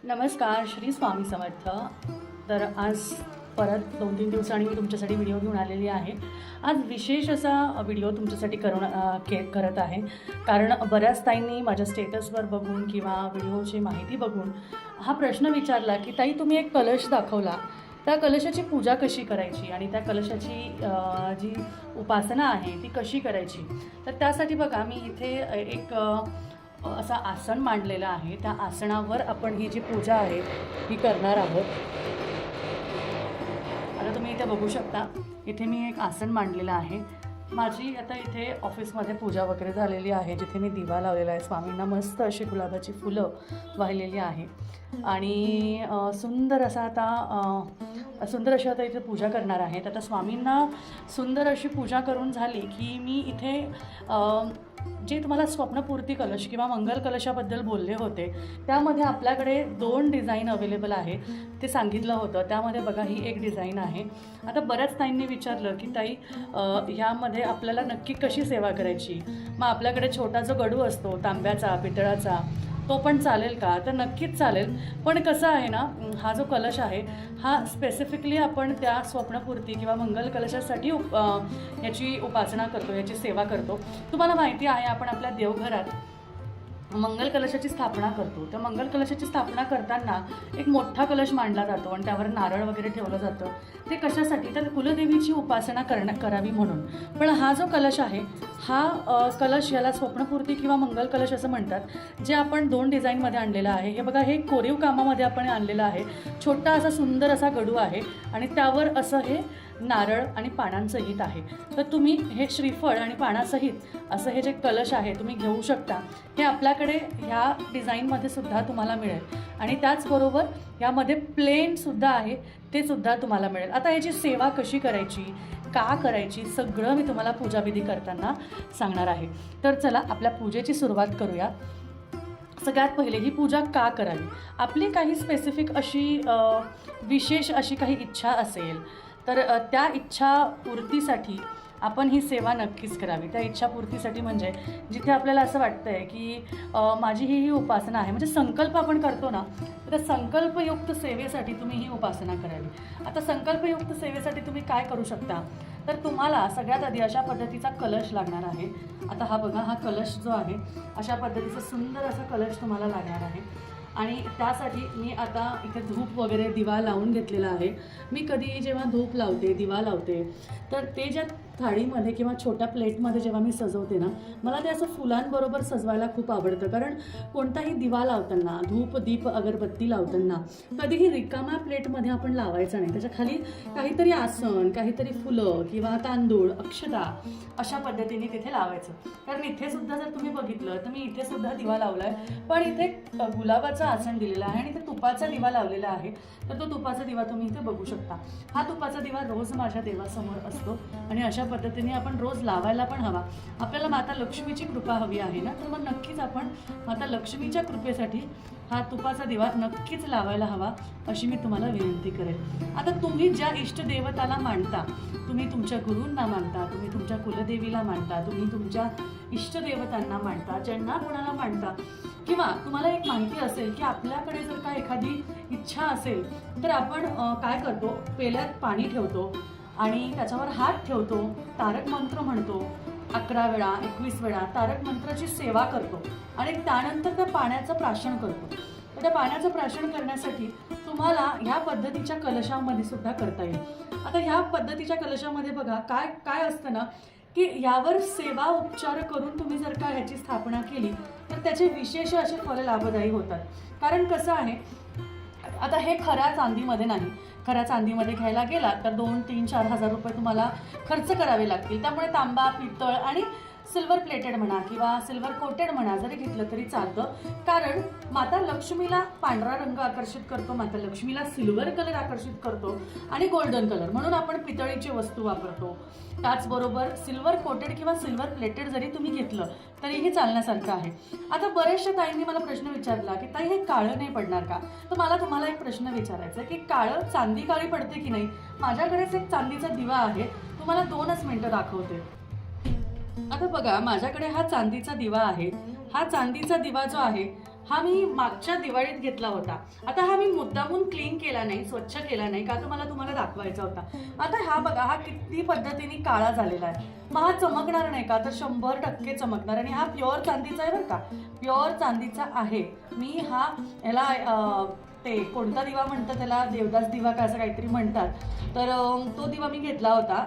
नमस्कार, श्री स्वामी समर्थ. तर आज परत 2-3 दिवसांनी मी तुमच्यासाठी व्हिडिओ घेऊन आलेली आहे. आज विशेष असा व्हिडिओ तुमच्यासाठी करत आहे, कारण बऱ्याच ताईंनी माझ्या स्टेटसवर बघून किंवा व्हिडिओची माहिती बघून हा प्रश्न विचारला की ताई, तुम्ही एक कलश दाखवला, त्या कलशाची पूजा कशी करायची आणि त्या कलशाची जी उपासना आहे ती कशी करायची. तर त्यासाठी बघा, मी इथे एक असा आसन मांडलेला आहे. त्या आसनावर आपण ही जी पूजा आहे ही करणार आहोत. आता तुम्ही इथे बघू शकता, इथे मी एक आसन मांडलेलं आहे. माझी आता इथे ऑफिसमध्ये पूजा वगैरे झालेली आहे, जिथे मी दिवा लावलेला आहे. स्वामींना मस्त अशी गुलाबाची फुलं वाहिलेली आहे आणि सुंदर अशी आता इथे पूजा करणार आहेत. आता स्वामींना सुंदर अशी पूजा करून झाली की मी इथे जे तुम्हाला स्वप्नपूर्ती कलश किंवा मंगल कलशाबद्दल बोलले होते, त्यामध्ये आपल्याकडे 2 डिझाईन अवेलेबल आहे ते सांगितलं होतं. त्यामध्ये बघा, ही एक डिझाईन आहे. आता बऱ्याच ताईंनी विचारलं की ताई, ह्यामध्ये आपल्याला नक्की कशी सेवा करायची. मग आपल्याकडे छोटा जो गडू असतो तांब्याचा, पितळाचा, तो पण चालेल का. तर नक्कीच चालेल, पण कसं आहे ना, हा जो कलश आहे हा स्पेसिफिकली आपण त्या स्वप्नपूर्ती किंवा मंगल कलशासाठी याची उपासना करतो, याची सेवा करतो. तुम्हाला माहिती आहे, आपण आपल्या देवघरात मंगल कलशाची स्थापना करतो. तर मंगल कलशाची स्थापना करताना एक मोठा कलश मांडला जातो आणि त्यावर नारळ वगैरे ठेवलं जातं. ते कशासाठी, तर कुलदेवीची उपासना करावी म्हणून. पण हा जो कलश आहे, हा कलश, याला स्वप्नपूर्ती किंवा मंगल कलश असं म्हणतात, जे आपण 2 डिझाईनमध्ये आणलेलं आहे. हे बघा, हे कोरीव कामामध्ये आपण आणलेलं आहे. छोटा असा सुंदर असा गडू आहे आणि त्यावर असं हे नारळ आणि पानांसहित आहे. तर तुम्ही हे श्रीफळ आणि पानासहित असं हे जे कलश आहे तुम्ही घेऊ शकता. हे आपल्याकडे ह्या डिझाईनमध्ये सुद्धा तुम्हाला मिळेल आणि त्याचबरोबर यामध्ये प्लेनसुद्धा आहे, ते सुद्धा तुम्हाला मिळेल. आता याची सेवा कशी करायची, का करायची, सगळं मी तुम्हाला पूजाविधी करताना सांगणार आहे. तर चला, आपल्या पूजेची सुरुवात करूया. सगळ्यात पहिले, ही पूजा का करावी. आपली काही स्पेसिफिक अशी विशेष अशी काही इच्छा असेल तर त्या इच्छापूर्तीसाठी आपण ही सेवा नक्कीच करावी. त्या इच्छापूर्तीसाठी म्हणजे जिथे आपल्याला असं वाटतं आहे की माझी ही उपासना आहे, म्हणजे संकल्प आपण करतो ना, तर संकल्पयुक्त सेवेसाठी तुम्ही ही उपासना करावी. आता संकल्पयुक्त सेवेसाठी तुम्ही काय करू शकता, तर तुम्हाला सगळ्यात आधी अशा पद्धतीचा कलश लागणार आहे. आता हा बघा, हा कलश जो आहे, अशा पद्धतीचा सुंदर असा कलश तुम्हाला लागणार आहे. आणि त्यासाठी मी आता इथे धूप वगैरे दिवा लावून घेतलेला आहे. मी कधी जेव्हा धूप लावते, दिवा लावते, तर ते ज्या थाळीमध्ये किंवा छोट्या प्लेटमध्ये जेव्हा मी सजवते ना, मला ते असं फुलांबरोबर सजवायला खूप आवडतं. कारण कोणताही दिवा लावताना, धूप, दीप, अगरबत्ती लावताना कधीही रिकाम्या प्लेटमध्ये आपण लावायचं नाही. त्याच्या खाली काहीतरी आसन, काहीतरी फुलं किंवा तांदूळ, अक्षता अशा पद्धतीने तिथे लावायचं. कारण इथे सुद्धा जर तुम्ही बघितलं तर मी इथे सुद्धा दिवा लावला आहे, पण इथे गुलाबाचं आसन दिलेलं आहे आणि इथे तुपाचा दिवा लावलेला आहे. तर तो तुपाचा दिवा तुम्ही इथे बघू शकता. हा तुपाचा दिवा रोज माझ्या देवासमोर असतो आणि अशा पद्धतीने आपण रोज लावायला पण हवा. आपल्याला माता लक्ष्मीची कृपा हवी आहे ना, तर मग नक्कीच आपण माता लक्ष्मीच्या कृपेसाठी हा तुपाचा दिवा नक्कीच लावायला हवा, अशी मी तुम्हाला विनंती करेल. आता तुम्ही ज्या इष्टदेवताला मानता, तुम्ही तुमच्या गुरूंना मानता, तुम्ही तुमच्या कुलदेवीला मानता, तुम्ही तुमच्या इष्टदेवतांना मानता, ज्यांना कोणाला मानता, किंवा तुम्हाला एक माहिती असेल की आपल्याकडे जर का एखादी इच्छा असेल तर आपण काय करतो, पेल्यात पाणी ठेवतो आणि त्याच्यावर हात ठेवतो, तारक मंत्र म्हणतो, 11 वेळा 21 वेळा तारक मंत्राची सेवा करतो आणि त्यानंतर त्या पाण्याचं प्राशन करतो. तर त्या पाण्याचं प्राशन करण्यासाठी तुम्हाला ह्या पद्धतीच्या कलशामध्ये सुद्धा करता येईल. आता ह्या पद्धतीच्या कलशामध्ये बघा काय काय असतं ना, की यावर सेवा उपचार करून तुम्ही जर का ह्याची स्थापना केली तर त्याचे विशेष असे फल लाभदायी होतात. कारण कसं आहे, आता हे खऱ्या चांदीमध्ये नाही. खऱ्या चांदीमध्ये घ्यायला गेला तर 2, 3, 4 हजार रुपये तुम्हाला खर्च करावे लागतील. त्यामुळे तांबा, पितळ आणि सिल्वर प्लेटेड म्हणा किंवा सिल्वर कोटेड म्हणा जरी घेतलं तरी चालतं. कारण माता लक्ष्मीला पांढरा रंग आकर्षित करतो, माता लक्ष्मीला सिल्वर कलर आकर्षित करतो आणि गोल्डन कलर, म्हणून आपण पितळीची वस्तू वापरतो. त्याचबरोबर सिल्वर कोटेड किंवा सिल्वर प्लेटेड जरी तुम्ही घेतलं तरीही चालण्यासारखं आहे. आता बऱ्याचशा ताईंनी मला प्रश्न विचारला की ताई, हे काळं नाही पडणार का. तर मला तुम्हाला एक प्रश्न विचारायचा की काळं, चांदी काळी पडते की नाही. माझ्याकडेच एक चांदीचा दिवा आहे, तुम्हाला 2च मिनिटं दाखवते. आता बघा, माझ्याकडे हा चांदीचा दिवा आहे. हा चांदीचा दिवा जो आहे हा मी मागच्या दिवाळीत घेतला होता. आता हा मी मुद्दामून क्लीन केला नाही, स्वच्छ केला नाही, का तर मला तुम्हाला दाखवायचा होता. आता हा बघा, हा किती पद्धतीने काळा झालेला आहे. मग हा चमकणार नाही का? तर 100% चमकणार. आणि हा प्युअर चांदीचा आहे बरं का, प्युअर चांदीचा आहे. मी ह्याला ते कोणता दिवा म्हणतात त्याला, देवदास दिवा का असं काहीतरी म्हणतात, तर तो दिवा मी घेतला होता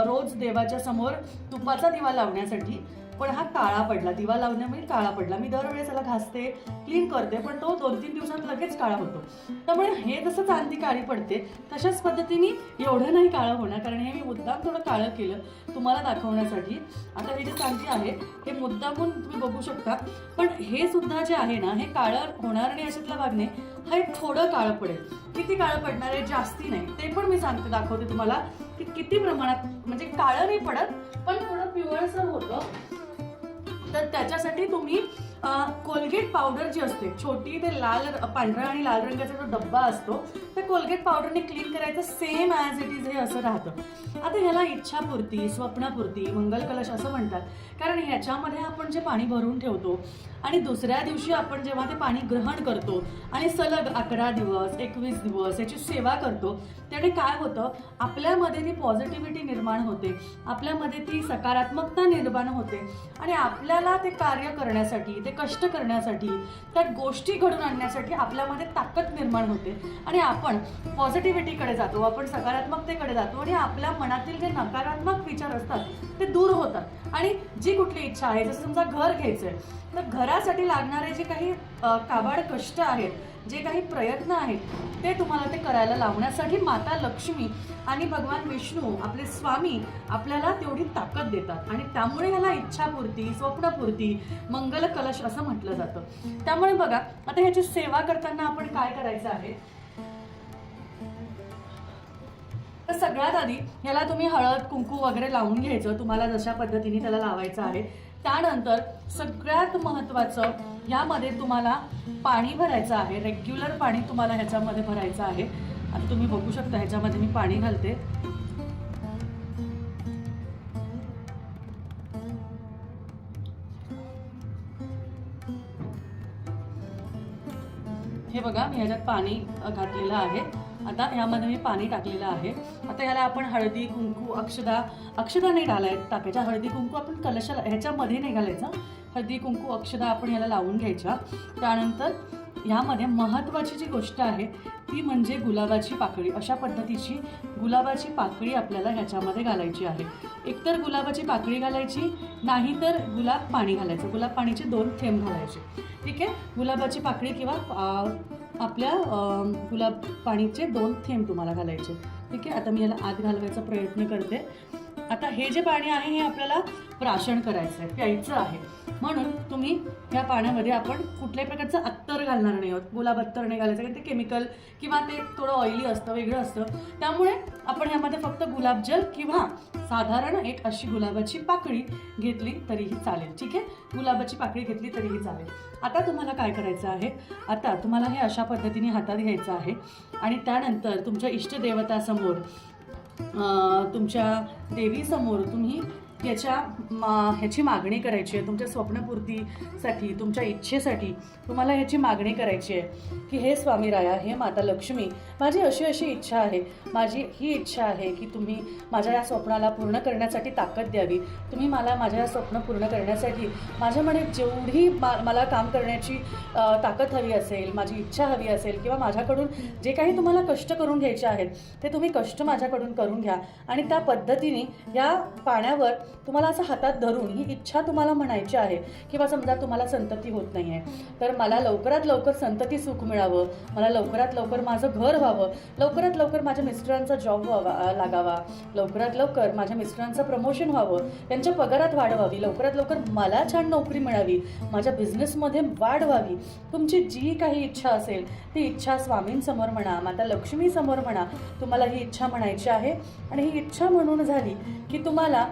रोज देवाच्या समोर तुपाचा दिवा लावण्यासाठी. पण हा काळा पडला, दिवा लावण्यामुळे काळा पडला. मी दरवेळेस त्याला घासते, क्लीन करते, पण तो 2-3 दिवसात लगेच काळा होतो. त्यामुळे हे जसं चांदी काळी पडते तशाच पद्धतीने एवढं नाही काळं होणार, कारण हे मी मुद्दाम थोडं काळं केलं तुम्हाला दाखवण्यासाठी. आता हे जे चांदी आहे हे मुद्दामून तुम्ही बघू शकता, पण हे सुद्धा जे आहे ना, हे काळं होणार नाही अशातला भाग नाही. हे थोडं काळं पडेल. किती काळं पडणार आहे? जास्ती नाही. ते पण मी सांगते, दाखवते तुम्हाला की किती प्रमाणात. म्हणजे काळं नाही पडत, पण थोडं पिवळसर होतं. तर त्याच्यासाठी तुम्ही कोलगेट पावडर जी असते छोटी, ते लाल, पांढरा आणि लाल रंगाचा जो डब्बा असतो, त्या कोलगेट पावडरने क्लीन करायचं. सेम ॲज इट इज हे असं राहतं. आता ह्याला इच्छापूर्ती, स्वप्नपूर्ती, मंगल कलश असं म्हणतात, कारण ह्याच्यामध्ये आपण जे पाणी भरून ठेवतो आणि दुसऱ्या दिवशी आपण जेव्हा ते पाणी ग्रहण करतो आणि सलग 11 दिवस 21 दिवस याची सेवा करतो, त्याने काय होतं, आपल्यामध्ये ती पॉझिटिव्हिटी निर्माण होते, आपल्यामध्ये ती सकारात्मकता निर्माण होते आणि आपल्याला ते कार्य करण्यासाठी, ते कष्ट करण्यासाठी, त्या गोष्टी घडून आणण्यासाठी आपल्यामध्ये ताकद निर्माण होते आणि आपण पॉझिटिव्हिटीकडे जातो, आपण सकारात्मकतेकडे जातो आणि आपल्या मनातील जे नकारात्मक विचार असतात ते दूर होतात. आणि जी कुठली इच्छा आहे, जसं समजा घर घ्यायचंय, तर घरासाठी लागणारे जे काही काबाड कष्ट आहेत, जे काही प्रयत्न आहेत, ते तुम्हाला ते करायला लावण्यासाठी माता लक्ष्मी आणि भगवान विष्णू, आपले स्वामी, आपल्याला तेवढी ताकद देतात. आणि त्यामुळे ह्याला इच्छापूर्ती, स्वप्नपूर्ती, मंगल कलश असं म्हटलं जातं. त्यामुळे बघा, आता ह्याची सेवा करताना आपण काय करायचं आहे, तर सगळ्यात आधी ह्याला तुम्ही हळद कुंकू वगैरे लावून घ्यायचं, तुम्हाला जशा पद्धतीने त्याला लावायचं आहे. त्यानंतर सगळ्यात महत्त्वाचं, ह्यामध्ये तुम्हाला पाणी भरायचं आहे. रेग्युलर पाणी तुम्हाला ह्याच्यामध्ये भरायचं आहे. आता तुम्ही बघू शकता, ह्याच्यामध्ये मी पाणी घालते. हे बघा, मी ह्याच्यात पाणी घातलेलं आहे. आता ह्यामध्ये मी पाणी टाकलेलं आहे. आता ह्याला आपण हळदी कुंकू, अक्षदा नाही टाकायच्या. हळदी कुंकू आपण कलशाला ह्याच्यामध्ये नाही घालायचा. हळदी कुंकू अक्षदा आपण ह्याला लावून घ्यायच्या. त्यानंतर ह्यामध्ये महत्त्वाची जी गोष्ट आहे ती म्हणजे गुलाबाची पाकळी. अशा पद्धतीची गुलाबाची पाकळी आपल्याला ह्याच्यामध्ये घालायची आहे. एकतर गुलाबाची पाकळी घालायची, नाहीतर गुलाब पाणी घालायचं. गुलाब पाणीचे 2 थेंब घालायचे. ठीक आहे, गुलाबाची पाकळी किंवा आपल्या गुलाब पाणीचे 2 थेंब तुम्हाला घालायचे. ठीक आहे, आता मी याला आत घालवायचा प्रयत्न करते. आता हे जे पाणी आहे हे आपल्याला प्राशन करायचं आहे, प्यायचं आहे. म्हणून तुम्ही ह्या पाण्यामध्ये आपण कुठल्याही प्रकारचं अत्तर घालणार नाही आहोत. गुलाब अत्तर नाही घालायचं, कारण ते केमिकल किंवा ते थोडं ऑइली असतं, वेगळं असतं. त्यामुळे आपण ह्यामध्ये फक्त गुलाबजल किंवा साधारण एक अशी गुलाबाची पाकळी घेतली तरीही चालेल. ठीक आहे, गुलाबाची पाकळी घेतली तरीही चालेल. आता तुम्हाला काय करायचं आहे, आता तुम्हाला हे अशा पद्धतीने हातात घ्यायचं आहे आणि त्यानंतर तुमच्या इष्टदेवतासमोर, तुमच्या देवीसमोर तुम्ही ह्याची मागणी करायची आहे. तुमच्या स्वप्नपूर्तीसाठी, तुमच्या इच्छेसाठी तुम्हाला ह्याची मागणी करायची आहे की हे स्वामी राया, हे माता लक्ष्मी, माझी अशी अशी इच्छा आहे, माझी ही इच्छा आहे की तुम्ही माझ्या या स्वप्नाला पूर्ण करण्यासाठी ताकद द्यावी. तुम्ही मला माझ्या या स्वप्न पूर्ण करण्यासाठी माझ्यामध्ये जेवढी मला काम करण्याची ताकद हवी असेल, माझी इच्छा हवी असेल, किंवा माझ्याकडून जे काही तुम्हाला कष्ट करून घ्यायचे आहेत ते तुम्ही कष्ट माझ्याकडून करून घ्या. आणि त्या पद्धतीने या पाण्यावर तुम्हाला असं हातात धरून ही इच्छा तुम्हाला म्हणायची आहे. किंवा समजा तुम्हाला संतती होत नाही आहे, तर मला लवकरात लवकर संतती सुख मिळावं, मला लवकरात लवकर माझं घर व्हावं, लवकरात लवकर माझ्या मिस्टरांचा जॉब लागावा, लवकरात लवकर माझ्या मिस्टरांचं प्रमोशन व्हावं, त्यांच्या पगारात वाढ व्हावी, लवकरात लवकर मला छान नोकरी मिळावी, माझ्या बिझनेसमध्ये वाढ व्हावी. तुमची जी काही इच्छा असेल ती इच्छा स्वामींसमोर म्हणा, माता लक्ष्मीसमोर म्हणा. तुम्हाला ही इच्छा म्हणायची आहे. आणि ही इच्छा म्हणून झाली की तुम्हाला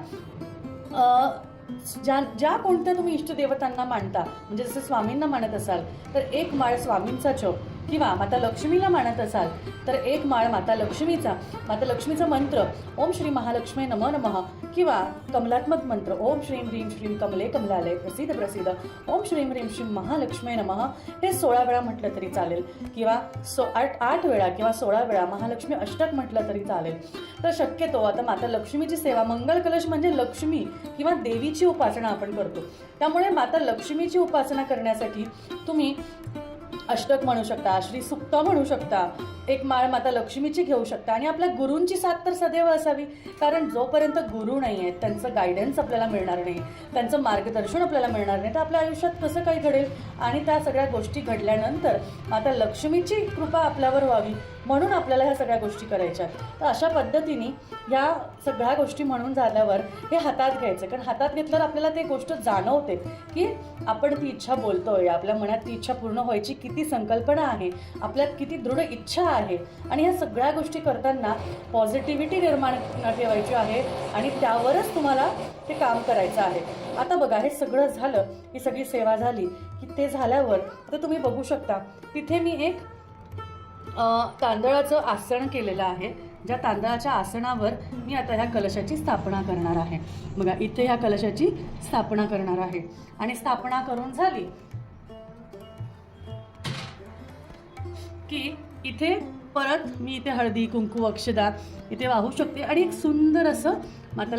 ज्या कोणत्या तुम्ही इष्टदेवतांना मानता, म्हणजे जसं स्वामींना मानत असाल तर एक माळ स्वामींचा जप किंवा माता लक्ष्मीला मानत असाल तर एक माळ माता लक्ष्मीचा मंत्र ओम श्री महालक्ष्मी नमो नमः किंवा कमलात्मक मंत्र ओम श्रीं ह्रीं श्रीं कमले कमलालय प्रसिद्ध प्रसिद्ध ओम श्रीं ह्रीं श्रीं महालक्ष्मी नमः हे 16 वेळा म्हटलं तरी चालेल किंवा 8 वेळा किंवा 16 वेळा महालक्ष्मी अष्टक म्हटलं तरी चालेल. तर शक्यतो आता माता लक्ष्मीची सेवा, मंगल कलश म्हणजे लक्ष्मी किंवा देवीची उपासना आपण करतो, त्यामुळे माता लक्ष्मीची उपासना करण्यासाठी तुम्ही अष्टक म्हणू शकता, श्री सुक्त म्हणू शकता, एक माळ माता लक्ष्मीची घेऊ शकता आणि आपल्या गुरूंची साथ तर सदैव असावी. कारण जोपर्यंत गुरु नाही आहेत, त्यांचं गायडन्स आपल्याला मिळणार नाही, त्यांचं मार्गदर्शन आपल्याला मिळणार नाही, तर आपल्या आयुष्यात कसं काही घडेल. आणि त्या सगळ्या गोष्टी घडल्यानंतर माता लक्ष्मीची कृपा आपल्यावर व्हावी म्हणून आपल्याला ह्या सगळ्या गोष्टी करायच्या. तर अशा पद्धतीने ह्या सगळ्या गोष्टी म्हणून झाल्यावर हे हातात घ्यायचं, कारण हातात घेतल्यावर आपल्याला ते गोष्ट जाणवते की आपण ती इच्छा बोलतोय, आपल्या मनात ती इच्छा पूर्ण व्हायची किती संकल्पना आहे, आपल्यात किती दृढ इच्छा आहे. आणि ह्या सगळ्या गोष्टी करताना पॉझिटिव्हिटी निर्माण ठेवायची आहे आणि त्यावरच तुम्हाला ते काम करायचं आहे. आता बघा, हे सगळं झालं, ही सगळी सेवा झाली की ते झाल्यावर आता तुम्ही बघू शकता तिथे मी एक तांदळाचं आसन केलेलं आहे. ज्या तांदळाच्या आसनावर मी आता ह्या कलशाची स्थापना करणार आहे. बघा, इथे ह्या कलशाची स्थापना करणार आहे आणि स्थापना करून झाली की इथे परत मी इथे हळदी कुंकू अक्षदा इथे वाहू शकते आणि एक सुंदर असं माता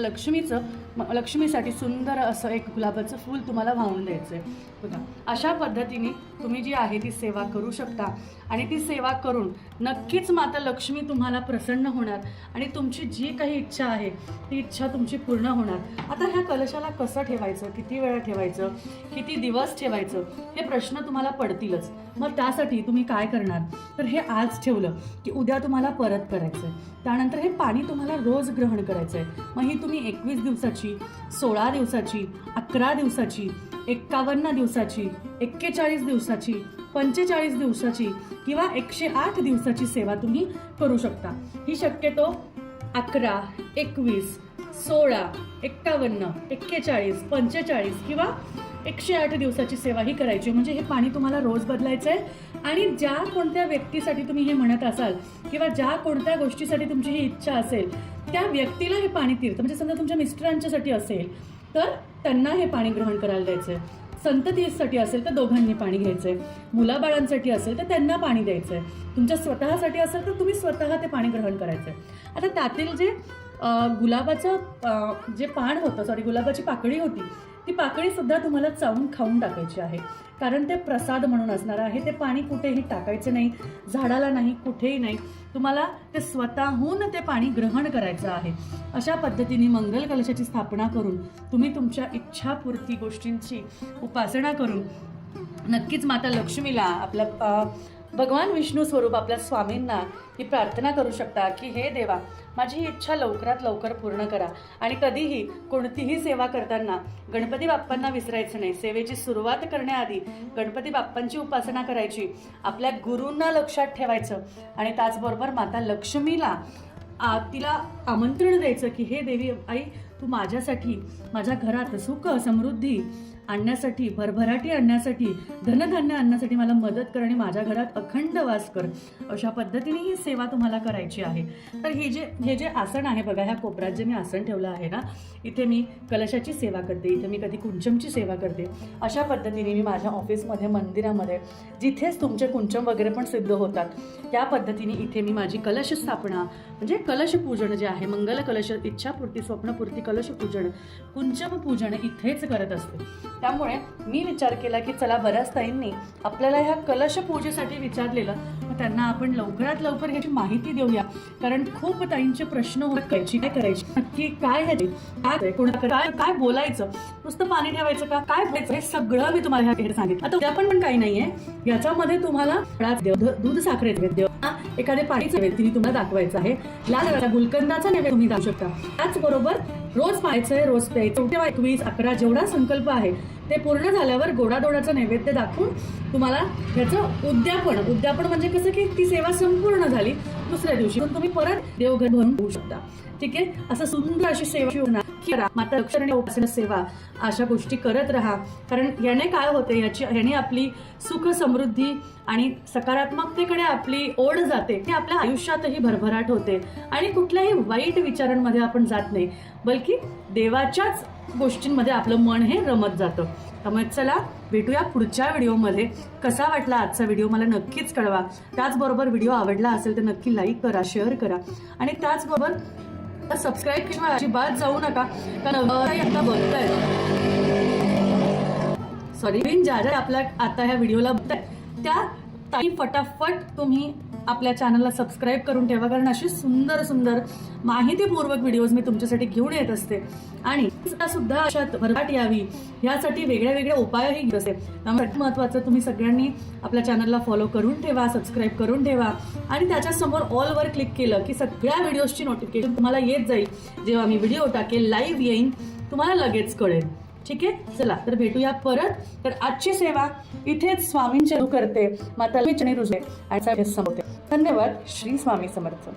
लक्ष्मीसाठी सुंदर असं एक गुलाबाचं फूल तुम्हाला वाहून द्यायचं आहे. बघा, अशा पद्धतीने तुम्ही जी आहे ती सेवा करू शकता आणि ती सेवा करून नक्कीच माता लक्ष्मी तुम्हाला प्रसन्न होणार आणि तुमची जी काही इच्छा आहे ती इच्छा तुमची पूर्ण होणार. आता ह्या कलशाला कसं ठेवायचं, किती वेळा ठेवायचं, किती दिवस ठेवायचं, हे प्रश्न तुम्हाला पडतीलच. मग त्यासाठी तुम्ही काय करणार, तर हे आज ठेवलं की उद्या तुम्हाला परत करायचं आहे. त्यानंतर हे पाणी तुम्हाला रोज ग्रहण करायचं आहे. मग ही तुम्ही 21 दिवसाची, 16 दिवसाची, 11 दिवसाची, 51 दिवसाची, 41 दिवसाची, 45 दिवसाची किंवा 108 दिवसाची सेवा तुम्ही करू शकता. ही शक्यतो 11, 21, 16, 51, 41, 45 किंवा 108 दिवसाची सेवा ही करायची. म्हणजे हे पाणी तुम्हाला रोज बदलायचं आहे आणि ज्या कोणत्या व्यक्तीसाठी तुम्ही हे म्हणत असाल किंवा ज्या कोणत्या गोष्टीसाठी तुमची ही इच्छा असेल त्या व्यक्तीला हे पाणी तीर्थ, म्हणजे समजा तुमच्या मिस्टरांच्यासाठी असेल तर त्यांना हे पाणी ग्रहण करायला द्यायचं आहे, संततीसाठी असेल तर दोघांनी पाणी घ्यायचं आहे, मुलाबाळांसाठी असेल तर त्यांना पाणी द्यायचं आहे, तुमच्या स्वतःसाठी असेल तर तुम्ही स्वतः ते पाणी ग्रहण करायचं आहे. आता त्यातील जे गुलाबाचं जे पान होतं, गुलाबाची पाकळी होती, ती पाकळीसुद्धा तुम्हाला चावून खाऊन टाकायची आहे, कारण ते प्रसाद म्हणून असणार आहे. ते पाणी कुठेही टाकायचं नाही, झाडाला नाही, कुठेही नाही, तुम्हाला ते स्वतःहून ते पाणी ग्रहण करायचं आहे. अशा पद्धतीने मंगल कलशाची स्थापना करून तुम्ही तुमच्या इच्छापूर्ती गोष्टींची उपासना करून नक्कीच माता लक्ष्मीला, आपल्या भगवान विष्णू स्वरूप आपल्या स्वामींना ही प्रार्थना करू शकता की हे देवा, माझी इच्छा लवकरात लवकर पूर्ण करा. आणि कधीही कोणतीही सेवा करताना गणपती बाप्पांना विसरायचं नाही. सेवेची सुरुवात करण्याआधी गणपती बाप्पांची उपासना करायची, आपल्या गुरूंना लक्षात ठेवायचं आणि त्याचबरोबर माता लक्ष्मीला तिला आमंत्रण द्यायचं की हे देवी आई, तू माझ्यासाठी, माझ्या घरात सुख समृद्धी आणण्यासाठी, भरभराटी आणण्यासाठी, धनधान्य आणण्यासाठी मला मदत कर आणि माझ्या घरात अखंड वास कर. अशा पद्धतीने ही सेवा तुम्हाला करायची आहे. तर हे जे आसन आहे बघा, ह्या कोपऱ्यात जे मी आसन ठेवलं आहे ना, इथे मी कलशाची सेवा करते, इथे मी कधी कुंचमची सेवा करते. अशा पद्धतीने मी माझ्या ऑफिसमध्ये, मंदिरामध्ये, जिथेच तुमचे कुंचम वगैरे पण सिद्ध होतात, त्या पद्धतीने इथे मी माझी कलश स्थापना म्हणजे कलशपूजन जे आहे, मंगल कलश, इच्छापूर्ती, स्वप्नपूर्ती, कलशपूजन, कुंचम पूजन इथेच करत असते. त्यामुळे मी विचार केला की चला, बऱ्याच ताईंनी आपल्याला ह्या कलश पूजेसाठी विचारलेलं, मग त्यांना आपण लवकरात लवकर ह्याची माहिती देऊया. कारण खूप ताईंचे प्रश्न होत, काय करायची, नक्की काय आहे, काय बोलायचं, नुसतं पाणी ठेवायचं का, काय बोलायचं, हे सगळं मी तुम्हाला ह्या सांगितलं. आता उद्या पण काही नाहीये, याच्यामध्ये तुम्हाला दूध साखरेचं नैवेद्य, एखाद्या पाणीचं नैवेद्य तुम्हाला दाखवायचं आहे, लाल गुलकंदाचा नैवेद्य तुम्ही दाखवू शकता. त्याचबरोबर रोज पाहायचंय, रोज प्यायचं, 21, 11 जेवढा संकल्प आहे ते पूर्ण झाल्यावर गोडाधोडाचं नैवेद्य दाखवून तुम्हाला ह्याचं उद्यापन म्हणजे कसं की ती सेवा संपूर्ण झाली, दुसऱ्या दिवशी तुम्ही परत देवघर भरून होऊ शकता. ठीक आहे, असं सुंदर अशी सेवा नक्की करा. माता लक्ष्मी उपासना सेवा अशा गोष्टी करत राहा. कारण याने काय होते, याने आपली सुख समृद्धी आणि सकारात्मकतेकडे आपली ओढ जाते. ती आपल्या आयुष्यातही भरभराट होते आणि कुठल्याही वाईट विचारांमध्ये आपण जात नाही, बल्कि देवाच्याच गोष्टींमध्ये आपलं मन हे रमत जातं. त्यामुळे चला भेटूया पुढच्या व्हिडिओमध्ये. कसा वाटला आजचा व्हिडिओ मला नक्कीच कळवा. त्याचबरोबर व्हिडिओ आवडला असेल तर नक्की लाईक करा, शेअर करा आणि त्याचबरोबर सबस्क्राईब किंवा अजिबात जाऊ नका. कारण आता बघताय ज्या आपल्या आता ह्या व्हिडिओला बघताय त्या ताई फटाफट तुम्ही आपल्या चॅनलला सबस्क्राईब करून ठेवा. कारण अशी सुंदर सुंदर माहितीपूर्वक व्हिडिओज मी तुमच्यासाठी घेऊन येत असते आणि सुद्धा अशात भरभराट यावी यासाठी वेगळ्या वेगळ्या उपायही घेत असते. त्यामुळे महत्त्वाचं तुम्ही सगळ्यांनी आपल्या चॅनलला फॉलो करून ठेवा, सबस्क्राईब करून ठेवा आणि त्याच्यासमोर ऑलवर क्लिक केलं की सगळ्या व्हिडिओजची नोटिफिकेशन तुम्हाला येत जाईल. जेव्हा मी व्हिडिओ टाकेल, लाईव्ह येईन, तुम्हाला लगेच कळेल. ठीक आहे, चला तर भेटूया परत. तर आजची सेवा इथेच स्वामींची करते. माता लक्ष्मी रुजले आणि संपवते. धन्यवाद. श्री स्वामी समर्थ.